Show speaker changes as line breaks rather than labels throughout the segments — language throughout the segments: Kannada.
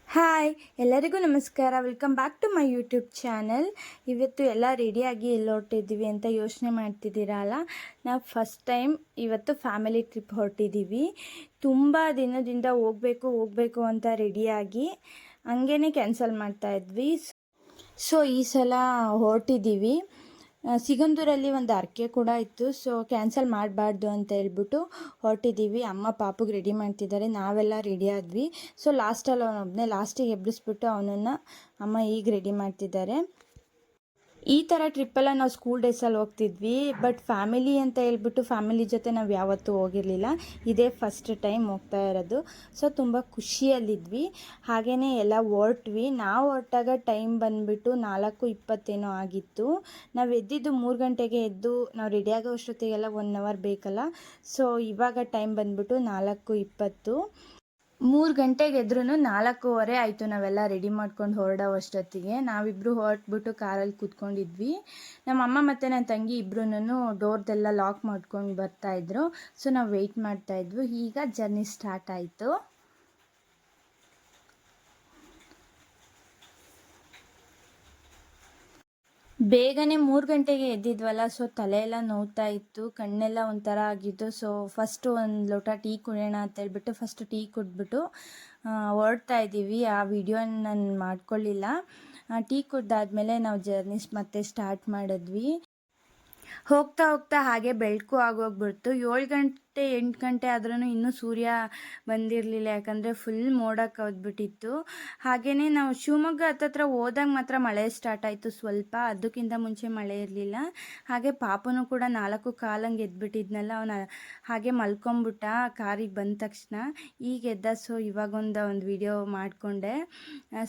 ಹಾಯ್ ಎಲ್ಲರಿಗೂ ನಮಸ್ಕಾರ. Welcome back to my YouTube channel. ಇವತ್ತು ಎಲ್ಲ ರೆಡಿಯಾಗಿ ಎಲ್ಲಿ ಹೊರಟಿದ್ದೀವಿ ಅಂತ ಯೋಚನೆ ಮಾಡ್ತಿದ್ದೀರಲ್ಲ, ನಾವು ಫಸ್ಟ್ ಟೈಮ್ ಇವತ್ತು ಫ್ಯಾಮಿಲಿ ಟ್ರಿಪ್ ಹೊರಟಿದ್ದೀವಿ. ತುಂಬ ದಿನದಿಂದ ಹೋಗಬೇಕು ಅಂತ ರೆಡಿಯಾಗಿ ಹಂಗೇ ಕ್ಯಾನ್ಸಲ್ ಮಾಡ್ತಾಯಿದ್ವಿ. ಸೊ ಈ ಸಲ ಹೊರಟಿದ್ದೀವಿ. ಸಿಗಂದೂರಲ್ಲಿ ಒಂದು ಅರ್ಕೆ ಕೂಡ ಇತ್ತು, ಸೊ ಕ್ಯಾನ್ಸಲ್ ಮಾಡಬಾರ್ದು ಅಂತ ಹೇಳ್ಬಿಟ್ಟು ಹೊರಟಿದ್ದೀವಿ. ಅಮ್ಮ ಪಾಪುಗೆ ರೆಡಿ ಮಾಡ್ತಿದ್ದಾರೆ, ನಾವೆಲ್ಲ ರೆಡಿ ಆದ್ವಿ. ಸೊ ಲಾಸ್ಟಲ್ಲಿ ಅವನೊಬ್ಬನೇ ಲಾಸ್ಟಿಗೆ ಎಬ್ಬಿಸ್ಬಿಟ್ಟು ಅವನನ್ನು ಅಮ್ಮ ಈಗ ರೆಡಿ ಮಾಡ್ತಿದ್ದಾರೆ. ಈ ಥರ ಟ್ರಿಪ್ಪೆಲ್ಲ ನಾವು ಸ್ಕೂಲ್ ಡೇಸಲ್ಲಿ ಹೋಗ್ತಿದ್ವಿ, ಬಟ್ ಫ್ಯಾಮಿಲಿ ಅಂತ ಹೇಳ್ಬಿಟ್ಟು ಫ್ಯಾಮಿಲಿ ಜೊತೆ ನಾವು ಯಾವತ್ತೂ ಹೋಗಿರಲಿಲ್ಲ. ಇದೇ ಫಸ್ಟ್ ಟೈಮ್ ಹೋಗ್ತಾ ಇರೋದು. ಸೊ ತುಂಬ ಖುಷಿಯಲ್ಲಿದ್ವಿ. ಹಾಗೆಯೇ ಎಲ್ಲ ಹೊರಟ್ವಿ. ನಾವು ಹೊರಟಾಗ ಟೈಮ್ ಬಂದುಬಿಟ್ಟು 4:20 ಆಗಿತ್ತು. ನಾವು ಎದ್ದಿದ್ದು 3 ಗಂಟೆಗೆ ಎದ್ದು ನಾವು ರೆಡಿ ಆಗೋ ಅಷ್ಟೊತ್ತಿಗೆಲ್ಲ 1 ಅವರ್ ಬೇಕಲ್ಲ. ಸೊ ಇವಾಗ ಟೈಮ್ ಬಂದುಬಿಟ್ಟು 4:20. 3 ಗಂಟೆಗೆ ಎದ್ರೂ 4:15 ಆಯಿತು ನಾವೆಲ್ಲ ರೆಡಿ ಮಾಡ್ಕೊಂಡು ಹೊರಡೋ ಅಷ್ಟೊತ್ತಿಗೆ. ನಾವಿಬ್ಬರು ಹೊರಟ್ಬಿಟ್ಟು ಕಾರಲ್ಲಿ ಕೂತ್ಕೊಂಡಿದ್ವಿ. ನಮ್ಮ ಅಮ್ಮ ಮತ್ತು ನನ್ನ ತಂಗಿ ಇಬ್ಬರೂ ಡೋರ್ದೆಲ್ಲ ಲಾಕ್ ಮಾಡ್ಕೊಂಡು ಬರ್ತಾಯಿದ್ರು. ಸೊ ನಾವು ವೆಯ್ಟ್ ಮಾಡ್ತಾಯಿದ್ವಿ. ಈಗ ಜರ್ನಿ ಸ್ಟಾರ್ಟ್ ಆಯಿತು. ಬೇಗನೆ 3 ಗಂಟೆಗೆ ಎದ್ದಿದ್ವಲ್ಲ, ಸೊ ತಲೆಯೆಲ್ಲ ನೋವ್ತಾ ಇತ್ತು, ಕಣ್ಣೆಲ್ಲ ಒಂಥರ ಆಗಿತ್ತು. ಸೊ ಫಸ್ಟು ಒಂದು ಲೋಟ ಟೀ ಕುಡಿಯೋಣ ಅಂತ ಹೇಳ್ಬಿಟ್ಟು ಫಸ್ಟ್ ಟೀ ಕುಡಿದ್ಬಿಟ್ಟು ಹೊರಡ್ತಾ ಇದ್ದೀವಿ. ಆ ವಿಡಿಯೋನ ನಾನು ಮಾಡ್ಕೊಳ್ಳಿಲ್ಲ. ಟೀ ಕುಡ್ದಾದ್ಮೇಲೆ ನಾವು ಜರ್ನಿಸ್ ಮತ್ತೆ ಸ್ಟಾರ್ಟ್ ಮಾಡಿದ್ವಿ. ಹೋಗ್ತಾ ಹೋಗ್ತಾ ಹಾಗೆ ಬೆಳಕು ಆಗೋಗ್ಬಿಡ್ತು. 7 ಗಂಟೆ 8 ಗಂಟೆ ಆದ್ರೂ ಇನ್ನೂ ಸೂರ್ಯ ಬಂದಿರಲಿಲ್ಲ, ಯಾಕಂದರೆ ಫುಲ್ ಮೋಡ ಕವಿದ್ಬಿಟ್ಟಿತ್ತು. ಹಾಗೆಯೇ ನಾವು ಶಿವಮೊಗ್ಗ ಹತ್ತತ್ರ ಹೋದಾಗ ಮಾತ್ರ ಮಳೆ ಸ್ಟಾರ್ಟ್ ಆಯಿತು ಸ್ವಲ್ಪ, ಅದಕ್ಕಿಂತ ಮುಂಚೆ ಮಳೆ ಇರಲಿಲ್ಲ. ಹಾಗೆ ಪಾಪನೂ ಕೂಡ 4:15 ಎದ್ಬಿಟ್ಟಿದ್ನಲ್ಲ, ಅವನ ಹಾಗೆ ಮಲ್ಕೊಂಬಿಟ್ಟ ಕಾರಿಗೆ ಬಂದ ತಕ್ಷಣ. ಈಗ ಎದ್ದ. ಸೊ ಇವಾಗೊಂದು ವಿಡಿಯೋ ಮಾಡಿಕೊಂಡೆ.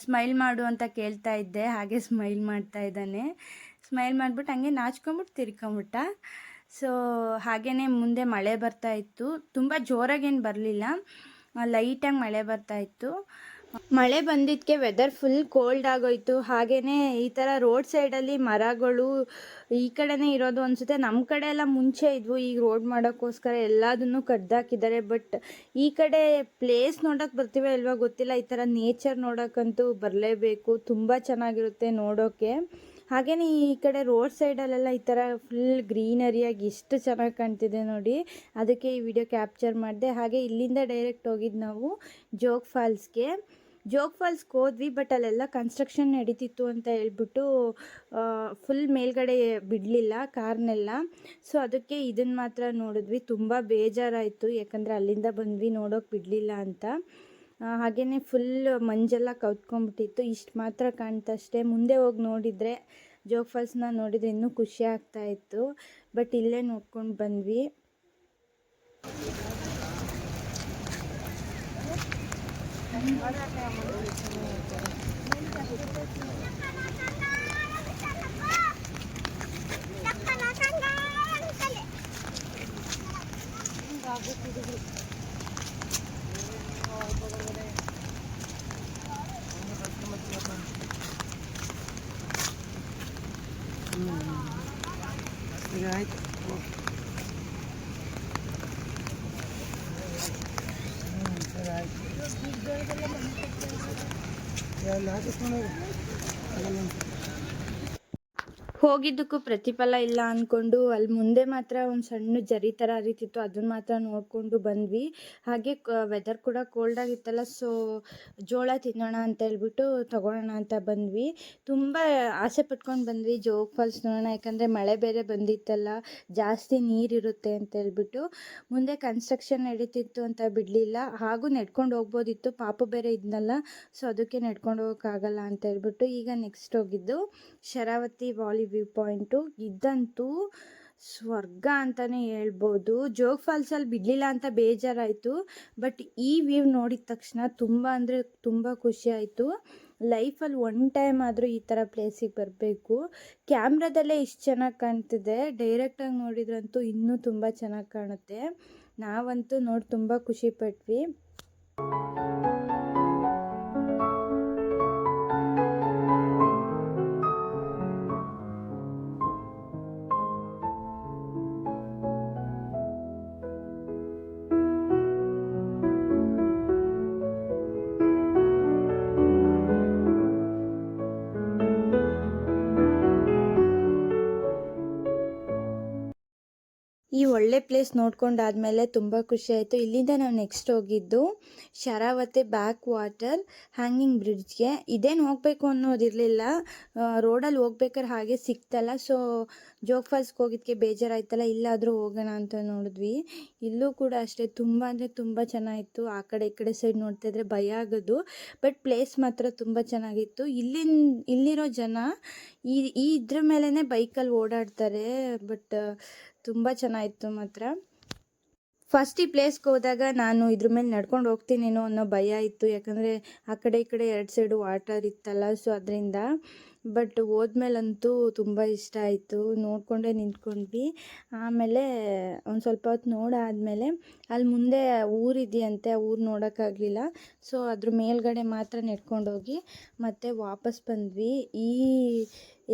ಸ್ಮೈಲ್ ಮಾಡು ಅಂತ ಕೇಳ್ತಾ ಇದ್ದೆ, ಹಾಗೆ ಸ್ಮೈಲ್ ಮಾಡ್ತಾ ಇದ್ದಾನೆ. ಸ್ಮೈಲ್ ಮಾಡಿಬಿಟ್ಟು ಹಂಗೆ ನಾಚ್ಕೊಂಬಿಟ್ಟು ತಿರ್ಕೊಂಬಿಟ್ಟ. ಸೊ ಹಾಗೆಯೇ ಮುಂದೆ ಮಳೆ ಬರ್ತಾಯಿತ್ತು. ತುಂಬ ಜೋರಾಗೇನು ಬರಲಿಲ್ಲ, ಲೈಟಾಗಿ ಮಳೆ ಬರ್ತಾಯಿತ್ತು. ಮಳೆ ಬಂದಿದ್ದಕ್ಕೆ ವೆದರ್ ಫುಲ್ ಕೋಲ್ಡ್ ಆಗೋಯ್ತು. ಹಾಗೆಯೇ ಈ ಥರ ರೋಡ್ ಸೈಡಲ್ಲಿ ಮರಗಳು ಈ ಕಡೆನೇ ಇರೋದು ಅನಿಸುತ್ತೆ. ನಮ್ಮ ಕಡೆ ಎಲ್ಲ ಮುಂಚೆ ಇದ್ವು, ಈಗ ರೋಡ್ ಮಾಡೋಕ್ಕೋಸ್ಕರ ಎಲ್ಲದನ್ನು ಕಡ್ದಾಕಿದ್ದಾರೆ. ಬಟ್ ಈ ಕಡೆ ಪ್ಲೇಸ್ ನೋಡೋಕ್ಕೆ ಬರ್ತೀವಿ ಅಲ್ವಾ ಗೊತ್ತಿಲ್ಲ, ಈ ಥರ ನೇಚರ್ ನೋಡೋಕ್ಕಂತೂ ಬರಲೇಬೇಕು. ತುಂಬ ಚೆನ್ನಾಗಿರುತ್ತೆ ನೋಡೋಕ್ಕೆ. ಹಾಗೆಯೇ ಈ ಕಡೆ ರೋಡ್ ಸೈಡಲ್ಲೆಲ್ಲ ಈ ಥರ ಫುಲ್ ಗ್ರೀನರಿಯಾಗಿ ಎಷ್ಟು ಚೆನ್ನಾಗಿ ಕಾಣ್ತಿದೆ ನೋಡಿ, ಅದಕ್ಕೆ ಈ ವಿಡಿಯೋ ಕ್ಯಾಪ್ಚರ್ ಮಾಡಿದೆ. ಹಾಗೆ ಇಲ್ಲಿಂದ ಡೈರೆಕ್ಟ್ ಹೋಗಿದ್ದು ನಾವು ಜೋಗ್ ಫಾಲ್ಸ್ಗೆ ಹೋದ್ವಿ. ಬಟ್ ಅಲ್ಲೆಲ್ಲ ಕನ್ಸ್ಟ್ರಕ್ಷನ್ ನಡೀತಿತ್ತು ಅಂತ ಹೇಳ್ಬಿಟ್ಟು ಫುಲ್ ಮೇಲ್ಗಡೆ ಬಿಡಲಿಲ್ಲ ಕಾರ್ನೆಲ್ಲ. ಸೊ ಅದಕ್ಕೆ ಇದನ್ನು ಮಾತ್ರ ನೋಡಿದ್ವಿ. ತುಂಬ ಬೇಜಾರಾಯಿತು, ಯಾಕಂದರೆ ಅಲ್ಲಿಂದ ಬಂದ್ವಿ, ನೋಡೋಕೆ ಬಿಡಲಿಲ್ಲ ಅಂತ. ಹಾಗೆಯೇ ಫುಲ್ ಮಂಜೆಲ್ಲ ಕವ್ತ್ಕೊಂಡ್ಬಿಟ್ಟಿತ್ತು. ಇಷ್ಟು ಮಾತ್ರ ಕಾಣ್ತಷ್ಟೇ. ಮುಂದೆ ಹೋಗಿ ನೋಡಿದರೆ ಜೋಗ್ ಫಾಲ್ಸ್ನ ನೋಡಿದರೆ ಇನ್ನೂ ಖುಷಿ ಆಗ್ತಾಯಿತ್ತು. ಬಟ್ ಇಲ್ಲೇ ನೋಡ್ಕೊಂಡು ಬಂದ್ವಿ.
ಈಗ ಆಯ್ತು. ಸರಿ ಆಯ್ತು. ಎಲ್ಲ ಹಾಕಿಸ್ಕೊಂಡು
ಹೋಗಿದ್ದಕ್ಕೂ ಪ್ರತಿಫಲ ಇಲ್ಲ ಅಂದ್ಕೊಂಡು ಅಲ್ಲಿ ಮುಂದೆ ಮಾತ್ರ ಒಂದು ಸಣ್ಣ ಜರಿ ಥರ ಹರಿತಿತ್ತು, ಅದನ್ನು ಮಾತ್ರ ನೋಡಿಕೊಂಡು ಬಂದ್ವಿ. ಹಾಗೆ ವೆದರ್ ಕೂಡ ಕೋಲ್ಡ್ ಆಗಿತ್ತಲ್ಲ, ಸೊ ಜೋಳ ತಿನ್ನೋಣ ಅಂತ ಹೇಳ್ಬಿಟ್ಟು ತೊಗೊಳೋಣ ಅಂತ ಬಂದ್ವಿ. ತುಂಬ ಆಸೆ ಪಟ್ಕೊಂಡು ಬಂದ್ವಿ ಜೋಗ್ ಫಾಲ್ಸ್ ನೋಡೋಣ, ಯಾಕಂದರೆ ಮಳೆ ಬೇರೆ ಬಂದಿತ್ತಲ್ಲ, ಜಾಸ್ತಿ ನೀರಿರುತ್ತೆ ಅಂತ ಹೇಳ್ಬಿಟ್ಟು. ಮುಂದೆ ಕನ್ಸ್ಟ್ರಕ್ಷನ್ ನಡೀತಿತ್ತು ಅಂತ ಬಿಡಲಿಲ್ಲ, ಹಾಗೂ ನಡ್ಕೊಂಡು ಹೋಗ್ಬೋದಿತ್ತು, ಪಾಪು ಬೇರೆ ಇದ್ನಲ್ಲ, ಸೊ ಅದಕ್ಕೆ ನಡ್ಕೊಂಡು ಹೋಗೋಕ್ಕಾಗಲ್ಲ ಅಂತ ಹೇಳ್ಬಿಟ್ಟು ಈಗ ನೆಕ್ಸ್ಟ್ ಹೋಗಿದ್ದು ಶರಾವತಿ ವ್ಯೂ ಪಾಯಿಂಟು. ಇದಂತೂ ಸ್ವರ್ಗ ಅಂತಲೇ ಹೇಳ್ಬೋದು. ಜೋಗ್ ಫಾಲ್ಸಲ್ಲಿ ಬಿಡಲಿಲ್ಲ ಅಂತ ಬೇಜಾರಾಯಿತು, ಬಟ್ ಈ ವ್ಯೂ ನೋಡಿದ ತಕ್ಷಣ ತುಂಬ ಅಂದರೆ ತುಂಬ ಖುಷಿ ಆಯಿತು. ಲೈಫಲ್ಲಿ ಒನ್ ಟೈಮ್ ಆದರೂ ಈ ಥರ ಪ್ಲೇಸಿಗೆ ಬರಬೇಕು. ಕ್ಯಾಮ್ರಾದಲ್ಲೇ ಇಷ್ಟು ಚೆನ್ನಾಗಿ ಕಾಣ್ತಿದೆ, ಡೈರೆಕ್ಟಾಗಿ ನೋಡಿದ್ರಂತೂ ಇನ್ನೂ ತುಂಬ ಚೆನ್ನಾಗಿ ಕಾಣುತ್ತೆ. ನಾವಂತೂ ನೋಡಿ ತುಂಬ ಖುಷಿಪಟ್ವಿ. ಒಳ್ಳೆ ಪ್ಲೇಸ್ ನೋಡ್ಕೊಂಡಾದ್ಮೇಲೆ ತುಂಬ ಖುಷಿ ಆಯಿತು. ಇಲ್ಲಿಂದ ನಾವು ನೆಕ್ಸ್ಟ್ ಹೋಗಿದ್ದು ಶರಾವತಿ ಬ್ಯಾಕ್ ವಾಟರ್ ಹ್ಯಾಂಗಿಂಗ್ ಬ್ರಿಡ್ಜ್ಗೆ. ಇದೇನು ಹೋಗಬೇಕು ಅನ್ನೋದಿರಲಿಲ್ಲ, ರೋಡಲ್ಲಿ ಹೋಗ್ಬೇಕಾದ್ರೆ ಹಾಗೆ ಸಿಕ್ತಲ್ಲ, ಸೊ ಜೋಗ್ ಫಾಲ್ಸ್ಗೆ ಹೋಗಿದ್ದಕ್ಕೆ ಬೇಜಾರಾಯ್ತಲ್ಲ, ಇಲ್ಲಾದರೂ ಹೋಗೋಣ ಅಂತ ನೋಡಿದ್ವಿ. ಇಲ್ಲೂ ಕೂಡ ಅಷ್ಟೇ ತುಂಬ ಅಂದರೆ ತುಂಬ ಚೆನ್ನಾಗಿತ್ತು. ಆ ಕಡೆ ಈ ಕಡೆ ಸೈಡ್ ನೋಡ್ತಾಯಿದ್ರೆ ಭಯ ಆಗೋದು, ಬಟ್ ಪ್ಲೇಸ್ ಮಾತ್ರ ತುಂಬ ಚೆನ್ನಾಗಿತ್ತು. ಇಲ್ಲಿರೋ ಜನ ಈ ಇದ್ರ ಮೇಲೇ ಬೈಕಲ್ಲಿ ಓಡಾಡ್ತಾರೆ, ಬಟ್ ತುಂಬ ಚೆನ್ನಾಗಿತ್ತು ಮಾತ್ರ. ಫಸ್ಟ್ ಈ ಪ್ಲೇಸ್ಗೆ ಹೋದಾಗ ನಾನು ಇದ್ರ ಮೇಲೆ ನಡ್ಕೊಂಡು ಹೋಗ್ತೀನೇನೋ ಅನ್ನೋ ಭಯ ಇತ್ತು, ಯಾಕಂದರೆ ಆ ಕಡೆ ಈ ಕಡೆ ಎರಡು ಸೈಡು ವಾಟರ್ ಇತ್ತಲ್ಲ, ಸೊ ಅದರಿಂದ. ಬಟ್ ಹೋದ್ಮೇಲಂತೂ ತುಂಬ ಇಷ್ಟ ಆಯಿತು, ನೋಡಿಕೊಂಡೇ ನಿಂತ್ಕೊಂಡ್ವಿ. ಆಮೇಲೆ ಒಂದು ಸ್ವಲ್ಪ ಹೊತ್ತು ನೋಡಾದಮೇಲೆ ಅಲ್ಲಿ ಮುಂದೆ ಊರಿದೆಯಂತೆ, ಆ ಊರು ನೋಡೋಕ್ಕಾಗಲಿಲ್ಲ, ಸೊ ಅದ್ರ ಮೇಲ್ಗಡೆ ಮಾತ್ರ ನಡ್ಕೊಂಡೋಗಿ ಮತ್ತೆ ವಾಪಸ್ ಬಂದ್ವಿ. ಈ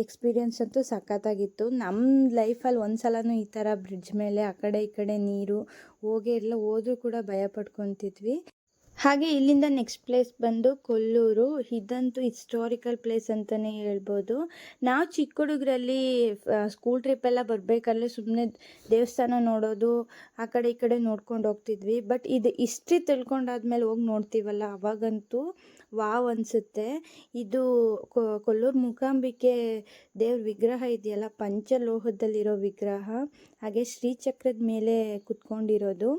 ಎಕ್ಸ್ಪೀರಿಯನ್ಸ್ ಅಂತೂ ಸಖತ್ತಾಗಿತ್ತು. ನಮ್ಮ ಲೈಫಲ್ಲಿ ಒಂದು ಸಲನೂ ಈ ಥರ ಬ್ರಿಡ್ಜ್ ಮೇಲೆ ಆ ಕಡೆ ಈ ಕಡೆ ನೀರು ಹೋದರೂ ಕೂಡ ಭಯ ಪಡ್ಕೊತಿದ್ವಿ. ಹಾಗೆ ಇಲ್ಲಿಂದ ನೆಕ್ಸ್ಟ್ ಪ್ಲೇಸ್ ಬಂದು ಕೊಲ್ಲೂರು. ಇದಂತೂ ಹಿಸ್ಟಾರಿಕಲ್ ಪ್ಲೇಸ್ ಅಂತಲೇ ಹೇಳ್ಬೋದು. ನಾವು ಚಿಕ್ಕ ಹುಡುಗರಲ್ಲಿ ಸ್ಕೂಲ್ ಟ್ರಿಪ್ಪೆಲ್ಲ ಬರಬೇಕಾದ್ರೆ ಸುಮ್ಮನೆ ದೇವಸ್ಥಾನ ನೋಡೋದು, ಆ ಕಡೆ ಈ ಕಡೆ ನೋಡ್ಕೊಂಡು ಹೋಗ್ತಿದ್ವಿ. ಬಟ್ ಇದು ಹಿಸ್ಟ್ರಿ ತಿಳ್ಕೊಂಡಾದ್ಮೇಲೆ ಹೋಗಿ ನೋಡ್ತೀವಲ್ಲ, ಅವಾಗಂತೂ ವಾವ್ ಅನಿಸುತ್ತೆ. ಇದು ಕೊಲ್ಲೂರು ಮೂಕಾಂಬಿಕೆ ದೇವ್ರ ವಿಗ್ರಹ ಇದೆಯಲ್ಲ, ಪಂಚಲೋಹದಲ್ಲಿರೋ ವಿಗ್ರಹ, ಹಾಗೆ ಶ್ರೀಚಕ್ರದ ಮೇಲೆ ಕುತ್ಕೊಂಡಿರೋದು.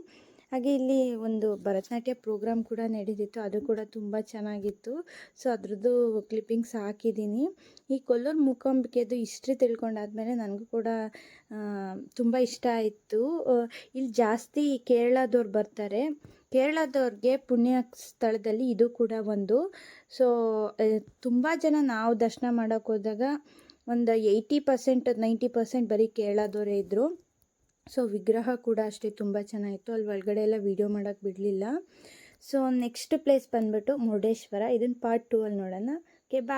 ಹಾಗೆ ಇಲ್ಲಿ ಒಂದು ಭರತನಾಟ್ಯ ಪ್ರೋಗ್ರಾಮ್ ಕೂಡ ನಡೀತಿತ್ತು, ಅದು ಕೂಡ ತುಂಬ ಚೆನ್ನಾಗಿತ್ತು. ಸೊ ಅದ್ರದ್ದು ಕ್ಲಿಪ್ಪಿಂಗ್ಸ್ ಹಾಕಿದ್ದೀನಿ. ಈ ಕೊಲ್ಲೂರು ಮೂಕಾಂಬಿಕೆದು ಹಿಸ್ಟ್ರಿ ತಿಳ್ಕೊಂಡಾದ್ಮೇಲೆ ನನಗೂ ಕೂಡ ತುಂಬ ಇಷ್ಟ ಆಯಿತು. ಇಲ್ಲಿ ಜಾಸ್ತಿ ಕೇರಳದವ್ರು ಬರ್ತಾರೆ. ಕೇರಳದವ್ರಿಗೆ ಪುಣ್ಯ ಸ್ಥಳದಲ್ಲಿ ಇದು ಕೂಡ ಒಂದು. ಸೊ ತುಂಬ ಜನ ನಾವು ದರ್ಶನ ಮಾಡೋಕ್ಕೆ ಹೋದಾಗ ಒಂದು 80% 90% ಬರೀ ಕೇರಳದವರೇ ಇದ್ದರು. ಸೊ ವಿಗ್ರಹ ಕೂಡ ಅಷ್ಟೇ ತುಂಬ ಚೆನ್ನಾಗಿತ್ತು. ಅಲ್ಲಿ ಒಳಗಡೆ ಎಲ್ಲ ವೀಡಿಯೋ ಮಾಡೋಕ್ಕೆ ಬಿಡಲಿಲ್ಲ. ಸೊ ನೆಕ್ಸ್ಟ್ ಪ್ಲೇಸ್ ಬಂದುಬಿಟ್ಟು ಮುರುಡೇಶ್ವರ. ಇದನ್ನು ಪಾರ್ಟ್ 2 ಅಲ್ಲಿ ನೋಡೋಣ. ಓಕೆ, ಬಾಯ್.